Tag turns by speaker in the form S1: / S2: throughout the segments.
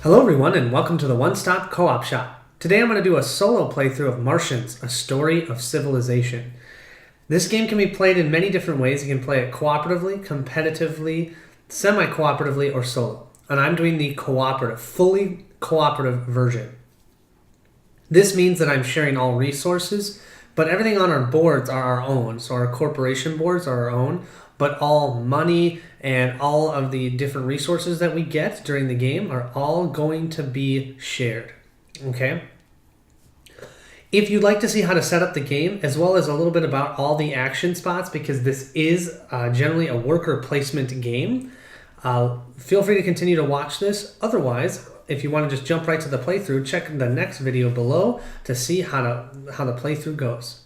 S1: Hello everyone and welcome to the One Stop Co-op Shop. Today I'm going to do a solo playthrough of Martians, a story of civilization. This game can be played in many different ways. You can play it cooperatively, competitively, semi-cooperatively, or solo. And I'm doing the cooperative, fully cooperative version. This means that I'm sharing all resources, but everything on our boards are our own. So our corporation boards are our own, but all money and all of the different resources that we get during the game are all going to be shared. Okay? If you'd like to see how to set up the game, as well as a little bit about all the action spots, because this is generally a worker placement game, feel free to continue to watch this. Otherwise, if you want to just jump right to the playthrough, check the next video below to see how the playthrough goes.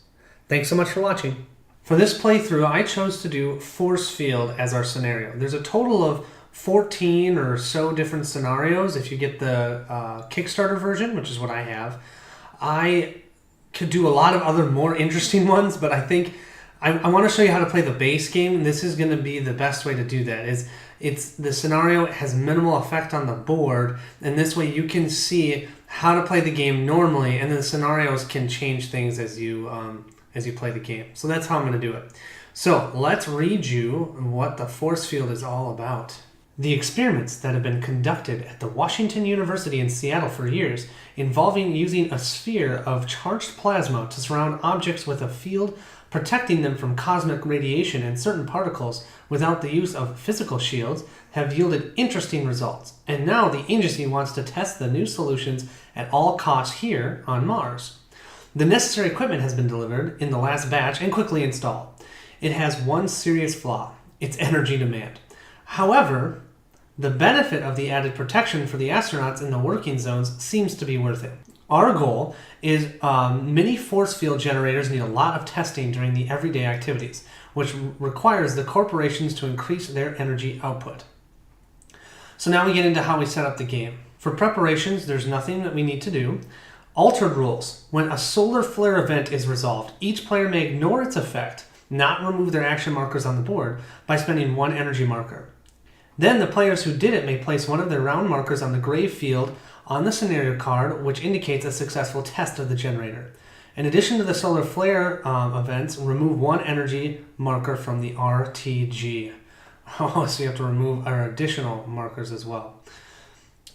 S1: Thanks so much for watching. For this playthrough, I chose to do force field as our scenario. There's a total of 14 or so different scenarios if you get the Kickstarter version, which is what I have. I could do a lot of other more interesting ones, but I think I want to show you how to play the base game, and this is going to be the best way to do that. It's the scenario has minimal effect on the board, and this way you can see how to play the game normally, and then the scenarios can change things as you play the game. So that's how I'm going to do it. So let's read you what the force field is all about. The experiments that have been conducted at the Washington University in Seattle for years, involving using a sphere of charged plasma to surround objects with a field protecting them from cosmic radiation and certain particles without the use of physical shields, have yielded interesting results. And now the agency wants to test the new solutions at all costs here on Mars. The necessary equipment has been delivered in the last batch and quickly installed. It has one serious flaw: its energy demand. However, the benefit of the added protection for the astronauts in the working zones seems to be worth it. Our goal is many force field generators need a lot of testing during the everyday activities, which requires the corporations to increase their energy output. So now we get into how we set up the game. For preparations, there's nothing that we need to do. Altered rules. When a solar flare event is resolved, each player may ignore its effect, not remove their action markers on the board, by spending one energy marker. Then the players who did it may place one of their round markers on the gray field on the scenario card, which indicates a successful test of the generator. In addition to the solar flare events, remove one energy marker from the RTG. Oh, so you have to remove our additional markers as well.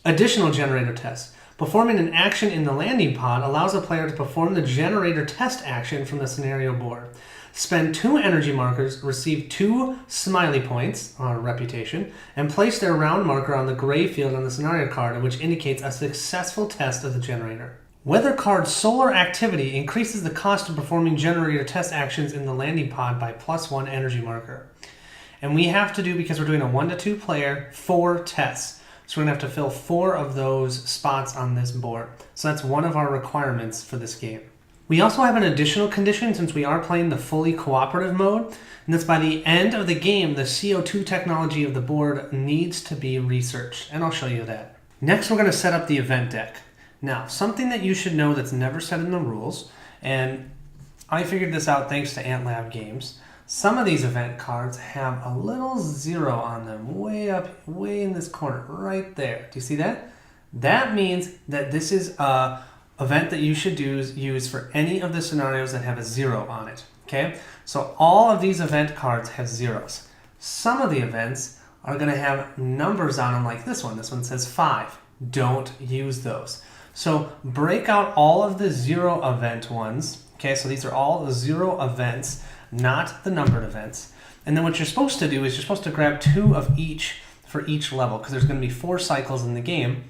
S1: Additional generator tests. Performing an action in the landing pod allows a player to perform the generator test action from the scenario board. Spend 2 energy markers, receive 2 smiley points, or reputation, and place their round marker on the gray field on the scenario card, which indicates a successful test of the generator. Weather card solar activity increases the cost of performing generator test actions in the landing pod by +1 energy marker. And we have to do, because we're doing a 1 to 2 player, 4 tests. So we're going to have to fill 4 of those spots on this board. So that's one of our requirements for this game. We also have an additional condition since we are playing the fully cooperative mode, and that's by the end of the game, the CO2 technology of the board needs to be researched, and I'll show you that. Next, we're going to set up the event deck. Now, something that you should know that's never said in the rules, and I figured this out thanks to Ant Lab Games. Some of these event cards have a little 0 on them, way up, way in this corner, right there. Do you see that? That means that this is a event that you should use for any of the scenarios that have a 0 on it. Okay? So all of these event cards have 0s. Some of the events are going to have numbers on them like this one. This one says 5. Don't use those. So break out all of the 0 event ones. Okay, so these are all the 0 events, not the numbered events. And then what you're supposed to do is you're supposed to grab 2 of each for each level, because there's going to be 4 cycles in the game,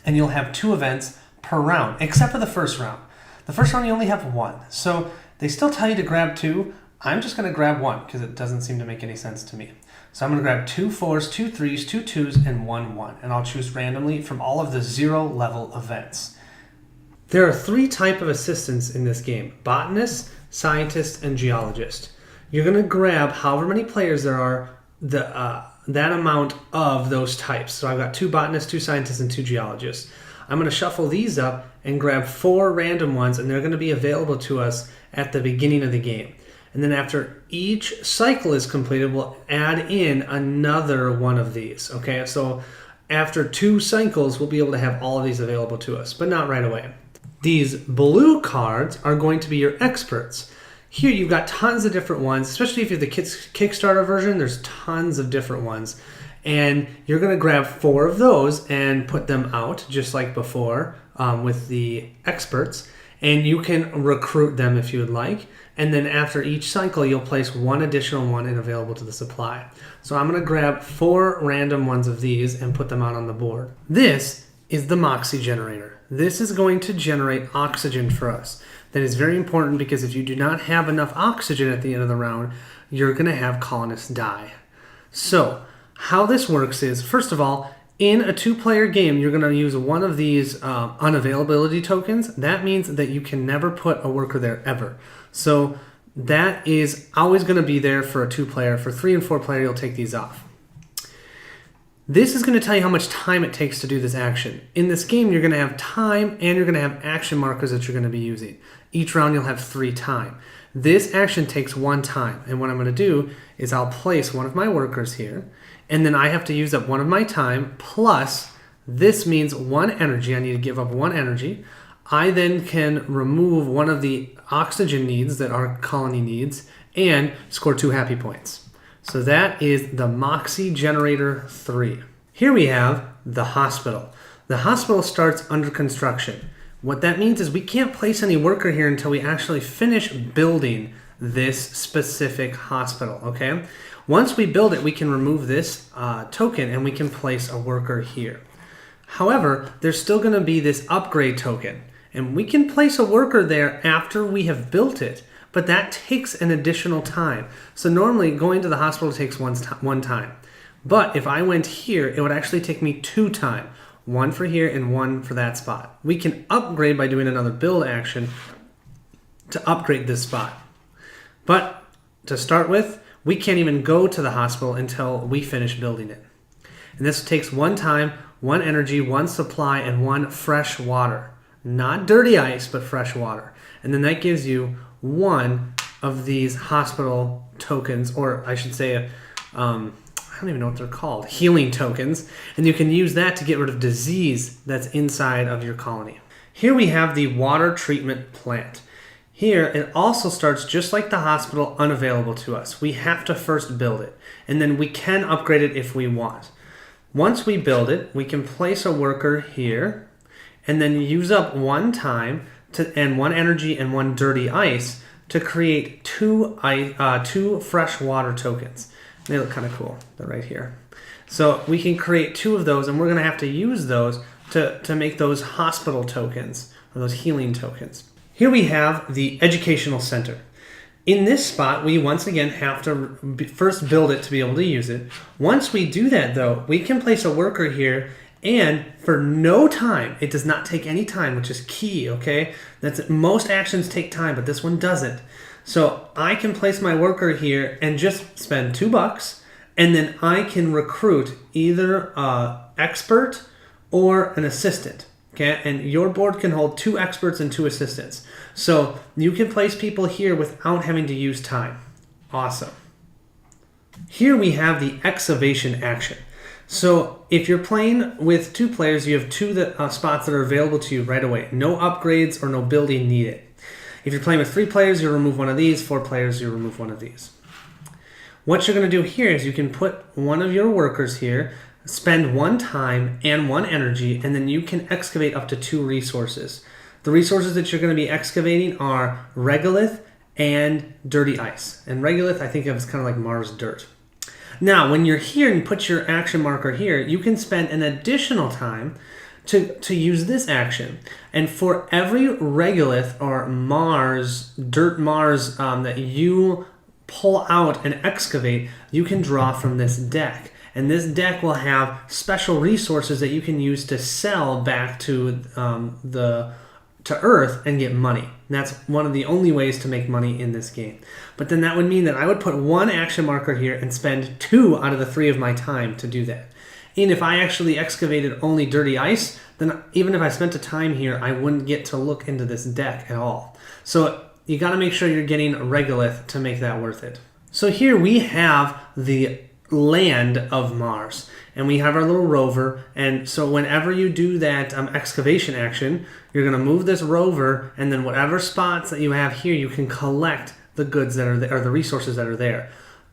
S1: and you'll have 2 events per round, except for the first round. The first round you only have 1. So they still tell you to grab 2. I'm just going to grab 1 because it doesn't seem to make any sense to me. So I'm going to grab 2 4s, 2 3s, 2 2s, and 1 1. And I'll choose randomly from all of the 0 level events. There are 3 types of assistants in this game: botanist, scientist, and geologist. You're going to grab however many players there are, that amount of those types. So I've got 2 botanists, 2 scientists, and 2 geologists. I'm going to shuffle these up and grab 4 random ones, and they're going to be available to us at the beginning of the game. And then after each cycle is completed, we'll add in another one of these. Okay, so After 2 cycles, we'll be able to have all of these available to us, but not right away. These blue cards are going to be your experts. Here you've got tons of different ones, especially if you have the Kickstarter version, there's tons of different ones. And you're going to grab 4 of those and put them out, just like before with the experts. And you can recruit them if you would like. And then after each cycle, you'll place 1 additional one in available to the supply. So I'm going to grab 4 random ones of these and put them out on the board. This is the Moxie Generator. This is going to generate oxygen for us. That is very important because if you do not have enough oxygen at the end of the round, you're going to have colonists die. So how this works is, first of all, in a 2-player game, you're going to use one of these unavailability tokens. That means that you can never put a worker there ever. So that is always going to be there for a 2-player. For 3 and 4-player, you'll take these off. This is going to tell you how much time it takes to do this action. In this game, you're going to have time and you're going to have action markers that you're going to be using. Each round, you'll have 3 time. This action takes 1 time. And what I'm going to do is I'll place one of my workers here. And then I have to use up 1 of my time, plus this means 1 energy. I need to give up 1 energy. I then can remove one of the oxygen needs that our colony needs and score 2 happy points. So that is the Moxie Generator 3. Here we have the hospital. The hospital starts under construction. What that means is we can't place any worker here until we actually finish building this specific hospital, okay? Once we build it, we can remove this token and we can place a worker here. However, there's still going to be this upgrade token, and we can place a worker there after we have built it, but that takes an additional time. So normally going to the hospital takes 1 time. But if I went here, it would actually take me 2 time. 1 for here and 1 for that spot. We can upgrade by doing another build action to upgrade this spot. But to start with, we can't even go to the hospital until we finish building it. And this takes 1 time, 1 energy, 1 supply, and 1 fresh water. Not dirty ice, but fresh water. And then that gives you 1 of these hospital tokens, or I should say, I don't even know what they're called, healing tokens. And you can use that to get rid of disease that's inside of your colony. Here we have the water treatment plant. Here, it also starts just like the hospital, unavailable to us. We have to first build it, and then we can upgrade it if we want. Once we build it, we can place a worker here, and then use up 1 time and 1 energy and 1 dirty ice to create 2 fresh water tokens. They look kind of cool. They're right here. So we can create 2 of those, and we're going to have to use those to make those hospital tokens, or those healing tokens. Here we have the educational center. In this spot, we once again have to first build it to be able to use it. Once we do that, though, we can place a worker here, and for no time, it does not take any time, which is key, okay? Most actions take time, but this one doesn't. So I can place my worker here and just spend $2, and then I can recruit either an expert or an assistant. Okay, and your board can hold 2 experts and 2 assistants. So you can place people here without having to use time. Awesome. Here we have the excavation action. So if you're playing with 2 players, you have 2 spots that are available to you right away. No upgrades or no building needed. If you're playing with 3 players, you remove one of these. 4 players, you remove one of these. What you're going to do here is you can put one of your workers here, spend 1 time and 1 energy, and then you can excavate up to 2 resources. The resources that you're going to be excavating are regolith and dirty ice. And regolith I think of as kind of like Mars dirt. Now, when you're here and put your action marker here, you can spend an additional time to use this action. And for every regolith or dirt Mars that you pull out and excavate, you can draw from this deck. And this deck will have special resources that you can use to sell back to Earth and get money. And that's one of the only ways to make money in this game. But then that would mean that I would put 1 action marker here and spend 2 out of the 3 of my time to do that. And if I actually excavated only dirty ice, then even if I spent a time here, I wouldn't get to look into this deck at all. So you got to make sure you're getting regolith to make that worth it. So here we have the land of Mars. And we have our little rover, and so whenever you do that excavation action, you're going to move this rover, and then whatever spots that you have here, you can collect the goods that are there, or the resources that are there,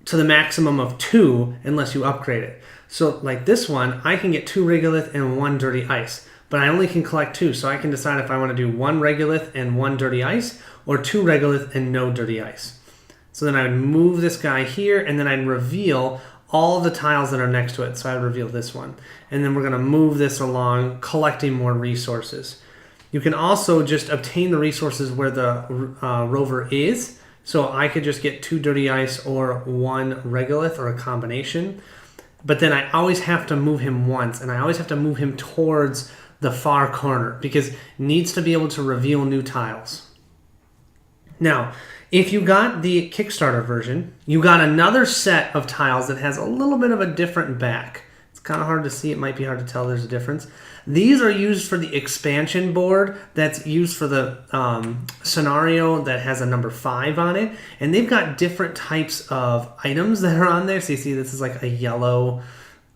S1: to the maximum of 2 unless you upgrade it. So like this one, I can get 2 regolith and 1 dirty ice, but I only can collect 2, so I can decide if I want to do 1 regolith and 1 dirty ice, or 2 regolith and no dirty ice. So then I would move this guy here, and then I'd reveal all the tiles that are next to it. So I'd reveal this one. And then we're going to move this along, collecting more resources. You can also just obtain the resources where the rover is. So I could just get 2 dirty ice or 1 regolith, or a combination. But then I always have to move him once, and I always have to move him towards the far corner, because it needs to be able to reveal new tiles. Now, if you got the Kickstarter version, you got another set of tiles that has a little bit of a different back. It's kind of hard to see. It might be hard to tell there's a difference. These are used for the expansion board that's used for the scenario that has a number 5 on it. And they've got different types of items that are on there. So you see this is like a yellow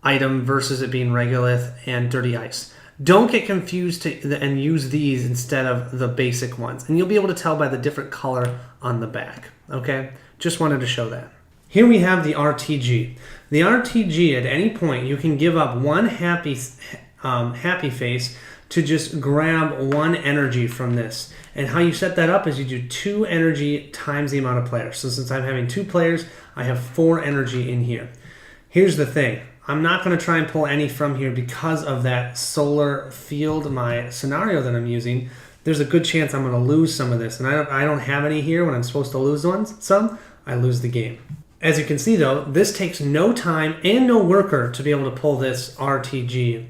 S1: item versus it being regolith and dirty ice. Don't get confused and use these instead of the basic ones. And you'll be able to tell by the different color on the back. Okay? Just wanted to show that. Here we have the RTG. The RTG, at any point, you can give up 1 happy face to just grab 1 energy from this. And how you set that up is you do 2 energy times the amount of players. So since I'm having 2 players, I have 4 energy in here. Here's the thing. I'm not going to try and pull any from here because of that solar field, my scenario that I'm using. There's a good chance I'm going to lose some of this. And I don't have any here when I'm supposed to lose some. I lose the game. As you can see, though, this takes no time and no worker to be able to pull this RTG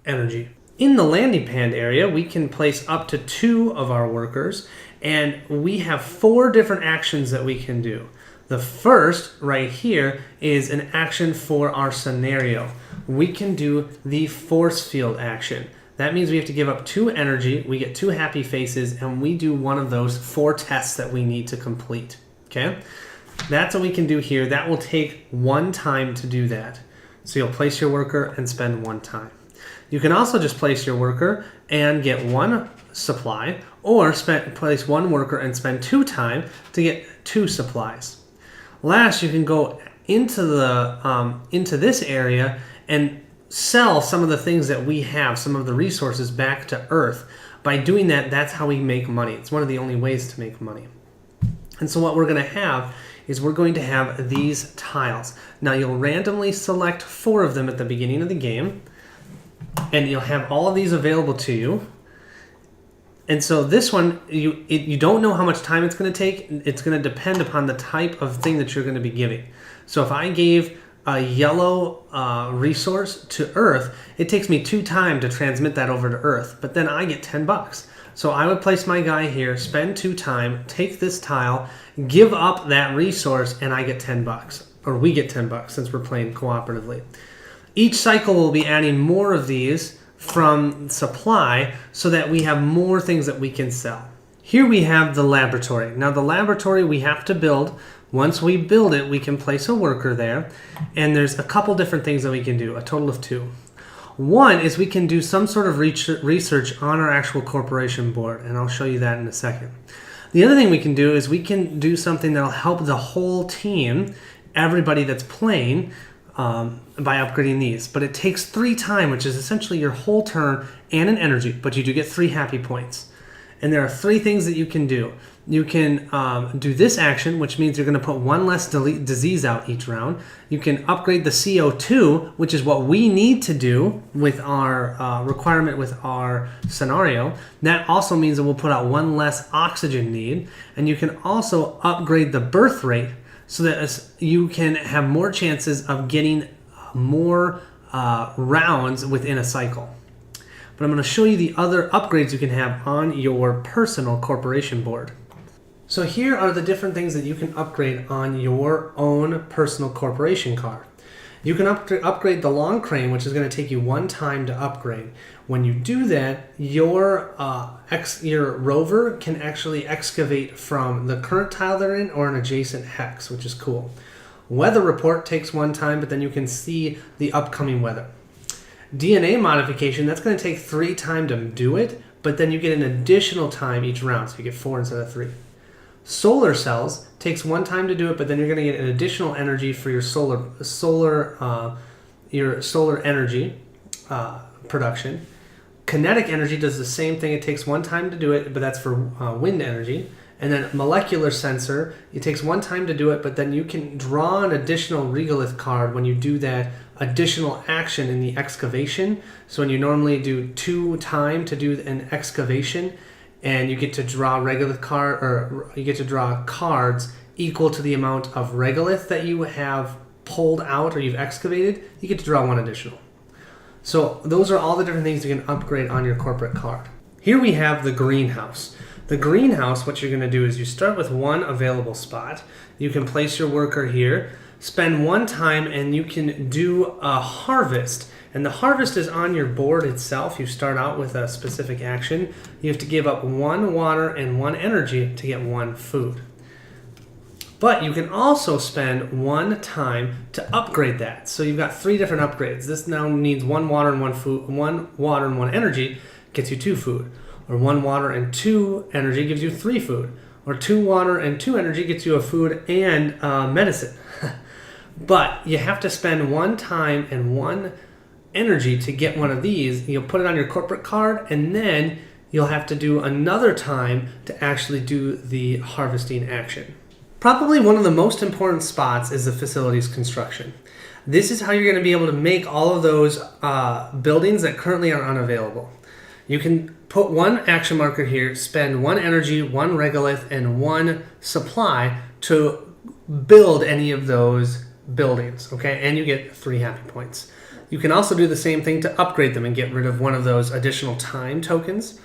S1: energy. In the landing pad area, we can place up to 2 of our workers, and we have 4 different actions that we can do. The first, right here, is an action for our scenario. We can do the force field action. That means we have to give up 2 energy, we get 2 happy faces, and we do one of those 4 tests that we need to complete. Okay? That's what we can do here. That will take 1 time to do that. So you'll place your worker and spend 1 time. You can also just place your worker and get 1 supply, or place 1 worker and spend 2 time to get 2 supplies. Last, you can go into this area and sell some of the things that we have, some of the resources, back to Earth. By doing that, that's how we make money. It's one of the only ways to make money. And so what we're going to have is we're going to have these tiles. Now you'll randomly select 4 of them at the beginning of the game, and you'll have all of these available to you. And so this one, you don't know how much time it's going to take. It's going to depend upon the type of thing that you're going to be giving. So if I gave a yellow resource to Earth, it takes me 2 time to transmit that over to Earth, but then I get $10. So I would place my guy here, spend 2 time, take this tile, give up that resource, and I get $10. Or we get $10 since we're playing cooperatively. Each cycle will be adding more of these from supply so that we have more things that we can sell. Here we have the laboratory. Now the laboratory we have to build. Once we build it, we can place a worker there, and there's a couple different things that we can do, a total of 2. One is we can do some sort of research on our actual corporation board, and I'll show you that in a second. The other thing we can do is we can do something that'll help the whole team, everybody that's playing, by upgrading these. But it takes 3 time, which is essentially your whole turn and an energy, but you do get 3 happy points. And there are 3 things that you can do. You can do this action, which means you're going to put 1 less disease out each round. You can upgrade the CO2, which is what we need to do with our requirement with our scenario. That also means that we'll put out 1 less oxygen need. And you can also upgrade the birth rate so that you can have more chances of getting more rounds within a cycle. But I'm going to show you the other upgrades you can have on your personal corporation board. So here are the different things that you can upgrade on your own personal corporation car. You can upgrade the long crane, which is going to take you 1 time to upgrade. When you do that, your rover can actually excavate from the current tile they're in or an adjacent hex, which is cool. Weather report takes 1 time, but then you can see the upcoming weather. DNA modification, that's going to take 3 time to do it, but then you get an additional time each round, so you get 4 instead of 3. Solar cells takes 1 time to do it, but then you're going to get an additional energy for your solar energy production. Kinetic energy does the same thing. It takes 1 time to do it, but that's for wind energy. And then molecular sensor, it takes 1 time to do it, but then you can draw an additional regolith card when you do that additional action in the excavation. So when you normally do 2 time to do an excavation, and you get to draw regolith card, or you get to draw cards equal to the amount of regolith that you have pulled out or you've excavated, you get to draw 1 additional. So those are all the different things you can upgrade on your corporate card. Here we have the greenhouse. The greenhouse, what you're going to do is you start with 1 available spot. You can place your worker here, spend 1 time, and you can do a harvest. And the harvest is on your board itself. You start out with a specific action. You have to give up 1 water and 1 energy to get 1 food. But you can also spend 1 time to upgrade that. So you've got 3 different upgrades. This now needs 1 water and 1 food. 1 water and 1 energy gets you 2 food. Or 1 water and 2 energy gives you 3 food. Or 2 water and 2 energy gets you a food and medicine. But you have to spend 1 time and 1 energy to get 1 of these. You'll put it on your corporate card, and then you'll have to do another time to actually do the harvesting action. Probably one of the most important spots is the facilities construction. This is how you're going to be able to make all of those buildings that currently are unavailable. You can put 1 action marker here, spend 1 energy, 1 regolith, and 1 supply to build any of those buildings, okay? And you get 3 happy points. You can also do the same thing to upgrade them and get rid of 1 of those additional time tokens.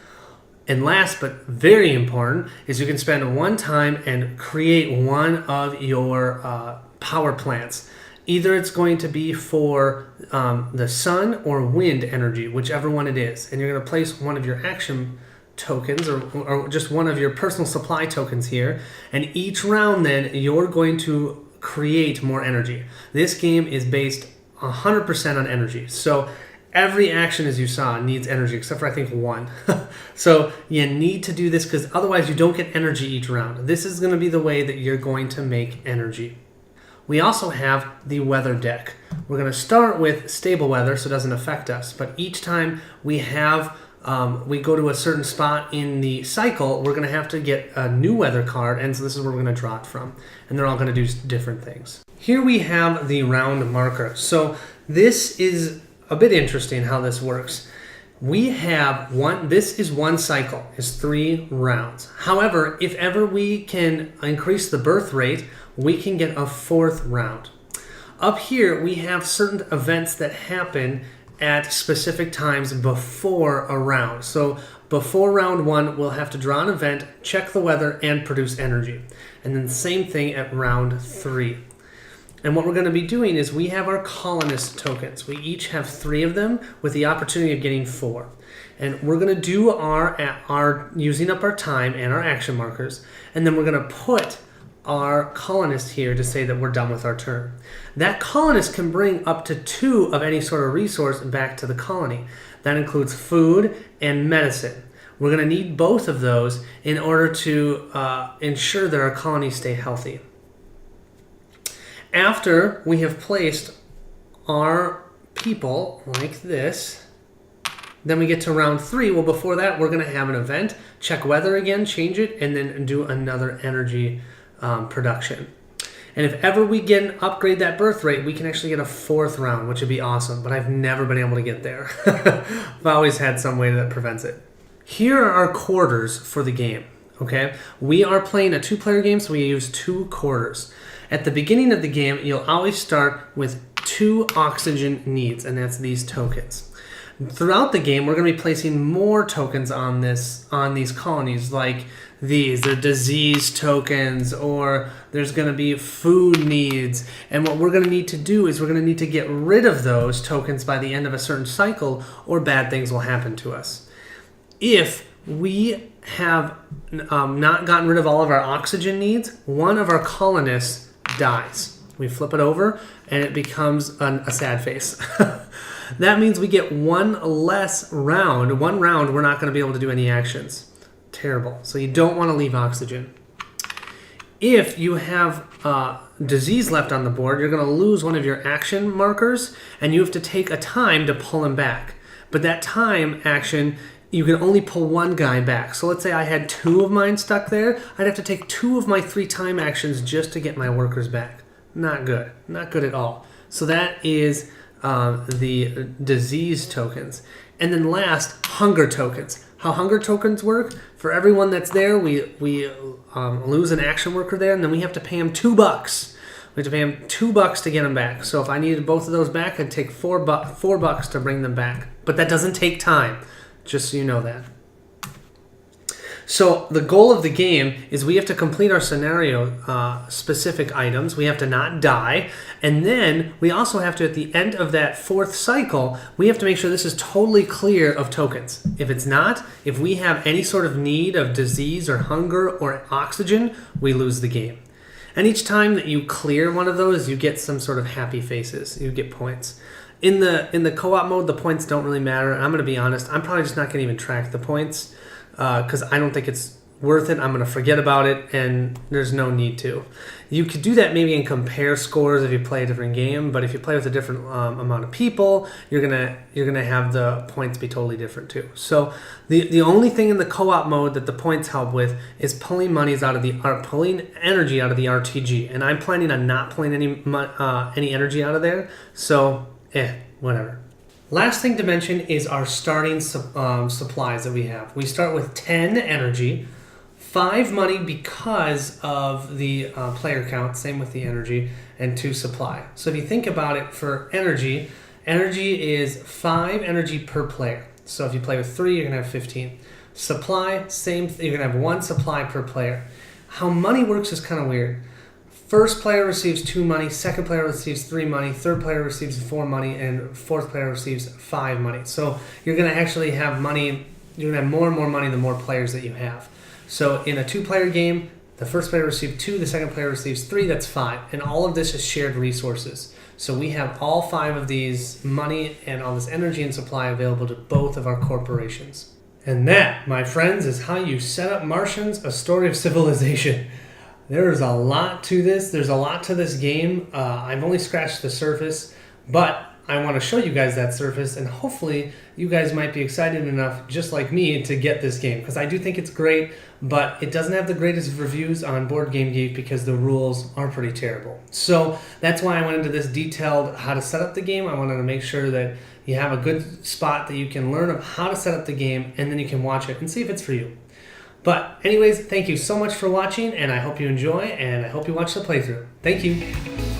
S1: And last but very important is you can spend 1 time and create 1 of your power plants. Either it's going to be for the sun or wind energy, whichever one it is. And you're going to place 1 of your action tokens or just 1 of your personal supply tokens here. And each round then you're going to create more energy. This game is based 100% on energy. So every action, as you saw, needs energy, except for I think 1. So you need to do this because otherwise you don't get energy each round. This is going to be the way that you're going to make energy. We also have the weather deck. We're going to start with stable weather so it doesn't affect us. But each time we go to a certain spot in the cycle, we're going to have to get a new weather card, and so this is where we're going to draw it from. And they're all going to do different things. Here we have the round marker. So this is a bit interesting how this works. We have this is 1 cycle, is 3 rounds. However, if ever we can increase the birth rate, we can get a 4th round. Up here, we have certain events that happen at specific times before a round. So before round 1, we'll have to draw an event, check the weather, and produce energy. And then the same thing at round 3. And what we're going to be doing is we have our colonist tokens. We each have 3 of them with the opportunity of getting 4. And we're going to do our using up our time and our action markers. And then we're going to put our colonist here to say that we're done with our turn. That colonist can bring up to 2 of any sort of resource back to the colony. That includes food and medicine. We're going to need both of those in order to ensure that our colonies stay healthy. After we have placed our people like this, then we get to round 3. Well, before that, we're going to have an event, check weather again, change it, and then do another energy production. And if ever we upgrade that birth rate, we can actually get a 4th round, which would be awesome, but I've never been able to get there. I've always had some way that prevents it. Here are our quarters for the game, okay? We are playing a 2-player game, so we use 2 quarters. At the beginning of the game, you'll always start with 2 oxygen needs, and that's these tokens. Throughout the game, we're going to be placing more tokens on these colonies, like these. They're disease tokens, or there's going to be food needs. And what we're going to need to do is we're going to need to get rid of those tokens by the end of a certain cycle, or bad things will happen to us. If we have not gotten rid of all of our oxygen needs, 1 of our colonists dies. We flip it over, and it becomes a sad face. That means we get one less round. One round, we're not going to be able to do any actions. Terrible. So you don't want to leave oxygen. If you have disease left on the board, you're going to lose one of your action markers, and you have to take a time to pull him back. But that time action, you can only pull one guy back. So let's say I had 2 of mine stuck there. I'd have to take 2 of my 3 time actions just to get my workers back. Not good. Not good at all. So that is the disease tokens. And then last, hunger tokens. How hunger tokens work, for everyone that's there, we lose an action worker there, and then we have to pay him $2. We have to pay him $2 to get them back. So if I needed both of those back, I'd take $4 to bring them back. But that doesn't take time, just so you know that. So the goal of the game is we have to complete our scenario specific items. We have to not die. And then we also have to, at the end of that 4th cycle, we have to make sure this is totally clear of tokens. If it's not, if we have any sort of need of disease or hunger or oxygen, we lose the game. And each time that you clear one of those, you get some sort of happy faces. You get points. In the co-op mode, the points don't really matter. I'm going to be honest. I'm probably just not going to even track the points because I don't think it's worth it. I'm going to forget about it, and there's no need to. You could do that maybe and compare scores if you play a different game, but if you play with a different amount of people, you're gonna have the points be totally different too. So the only thing in the co-op mode that the points help with is pulling energy out of the RTG, and I'm planning on not pulling any energy out of there. So whatever. Last thing to mention is our starting supplies that we have. We start with 10 energy, 5 money because of the player count, same with the energy, and 2 supply. So if you think about it, for energy is 5 energy per player. So if you play with 3, you're going to have 15. Supply, same, you're going to have 1 supply per player. How money works is kind of weird. First player receives 2 money, second player receives 3 money, third player receives 4 money, and fourth player receives 5 money. So you're going to actually have money, you're going to have more and more money the more players that you have. So in a 2-player game, the first player receives 2, the second player receives 3, that's 5. And all of this is shared resources. So we have all 5 of these money and all this energy and supply available to both of our corporations. And that, my friends, is how you set up Martians, a story of civilization. There's a lot to this. There's a lot to this game. I've only scratched the surface, but I want to show you guys that surface, and hopefully you guys might be excited enough, just like me, to get this game, because I do think it's great, but it doesn't have the greatest reviews on Board Game Geek because the rules are pretty terrible. So that's why I went into this detailed how to set up the game. I wanted to make sure that you have a good spot that you can learn of how to set up the game, and then you can watch it and see if it's for you. But anyways, thank you so much for watching, and I hope you enjoy, and I hope you watch the playthrough. Thank you.